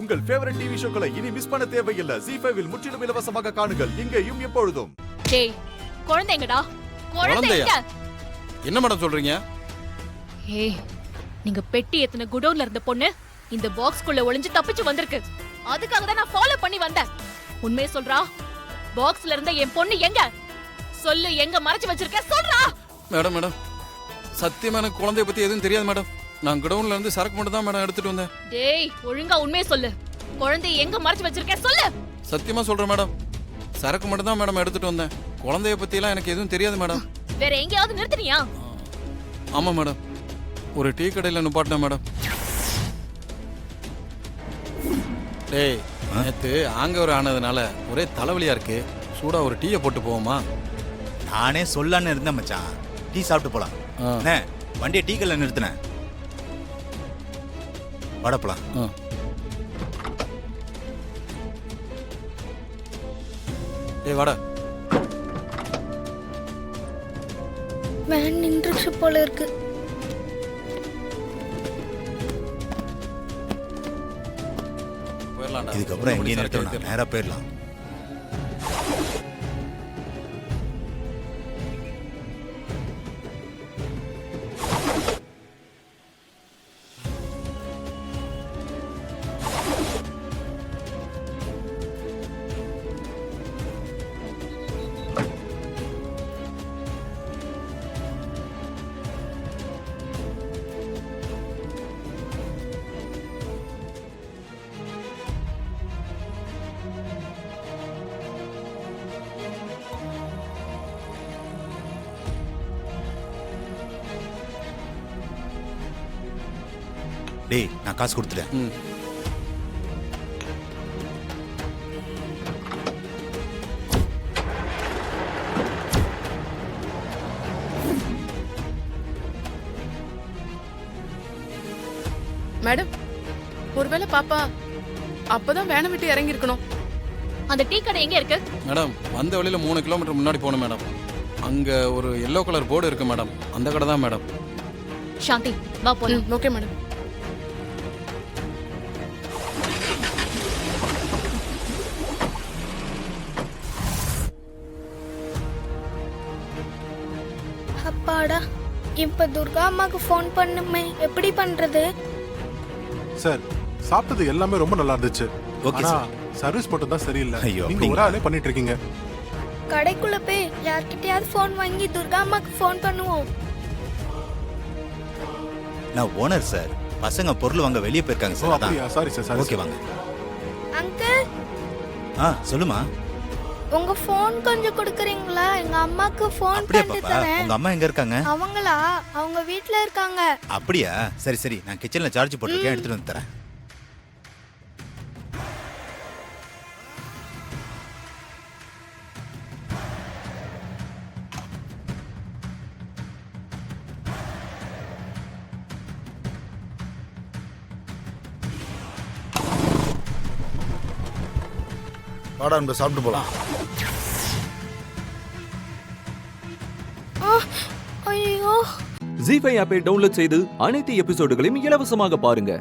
உங்கள் favourite TV ஷோக்களை இனி miss பண்ண தேவையில்லை. ZEE5 இல் முற்றிலும் இலவசமாக காணுங்கள். இங்கேயும் எப்பொழுதும். டேய், குழந்தைங்கடா. குழந்தைங்க. என்ன மேடம் சொல்றீங்க? ஏய், நீங்க பெட்டி ஏத்துன குடோன்ல இருந்த பொண்ணு இந்த பாக்ஸ்க்குள்ள ஒளிஞ்சு தப்பிச்சு வந்திருக்கு. அதுக்காக தான் நான் ஃபாலோ பண்ணி வந்தேன். உண்மையை சொல்றா? பாக்ஸ்ல இருந்த என் பொண்ணு எங்க? சொல்லு, எங்க மறைச்சு வச்சிருக்க? சொல்றா. மேடம் சத்தியமா எனக்கு குழந்தைய பத்தி எதுவும் தெரியாது மேடம். நான் குடோன்ல இருந்து சரக்கு மட்டும் தான் மேடம் எடுத்துட்டு வந்தேன். டேய், ஒழுங்கா உண்மையை சொல்லு. குழந்தைய எங்க மறைச்சு வச்சிருக்க? சொல்லு. சத்தியமா சொல்றேன் மேடம். சரக்கு மட்டும் தான் மேடம் எடுத்துட்டு வந்தேன். குழந்தைய பத்தி எல்லாம் எனக்கு எதுவும் தெரியாது மேடம். வேற எங்கயாவது நிறுத்துனியா? ஆமா மேடம், ஒரு டீ கடையில நிப்பாட்டினேன் மேடம். டேய், நேத்து ஆங்கவர் ஆனதுனால ஒரே தலைவலியா இருக்கு. சூடா ஒரு டீயை போட்டு போவோமா? நானே சொல்லான்னு இருந்தேன் மச்சான். டீ சாப்பிட்டு போலாம். வண்டியை டீ கல்ல நிறுத்தினேன். வடப்பலாம். டேய் வாடா. வேன் நின்றுச்சு போல இருக்கு. இதுக்கப்புறம் எங்கேயும் நிறுத்தணும், நேரா போயிடலாம். டேய், நான் காசு கொடுத்துட்டேன். மேடம், ஒருவேளை பாப்பா அப்பதான் வேனை விட்டு இறங்கி இருக்கணும். அந்த டீ கடை எங்க இருக்கு? மேடம், வந்த வழியில 3 கிலோமீட்டர் முன்னாடி போகணும் மேடம். அங்க ஒரு எல்லோ கலர் போர்டு இருக்கு மேடம். அந்த கடை தான் மேடம். சாந்தி, வா போலாம். Okay madam. அப்பாடா, இப்ப துர்கா அம்மாக்கு ஃபோன் பண்ணுமே, எப்படி பண்றது? சார், சாப்பிட்டது எல்லாமே ரொம்ப நல்லா இருந்துச்சு. Okay sir. சர்வீஸ் மட்டும் தான் சரியில்லை. ஐயோ, நீங்க ஒரு ஆளே பண்ணிட்டு இருக்கீங்க. கடைக்குள்ள போய் யார்கிட்டயாவது ஃபோன் வாங்கி துர்கா அம்மாக்கு ஃபோன் பண்ணுவோம். நான் ஓனர் சார். பசங்க பொருள் வாங்க வெளியே போயிருக்காங்க ஓ, சார். அப்படியா? Sorry sir, sorry. ஓகே, வாங்க. அங்கிள், சொல்லுமா. உங்க ஃபோன் கொஞ்சம் கொடுக்குறீங்களா? எங்க அம்மாக்கு ஃபோன் அப்படியா பண்ணி பாப்பா? தரேன். உங்க அம்மா எங்க இருக்காங்க? அவங்களா? அவங்க வீட்ல இருக்காங்க. அப்படியா? சரி சரி, நான் கிச்சன்ல சார்ஜ் போட்டிருக்கேன், எடுத்துட்டு வந்து தரேன். வாடா, அன்பு, சாப்பிட்டு போலாம். ஐயோ, ZEE5 ஆப்பை டவுன்லோட் செய்து அனைத்து எபிசோடுகளையும் இலவசமாக பாருங்க.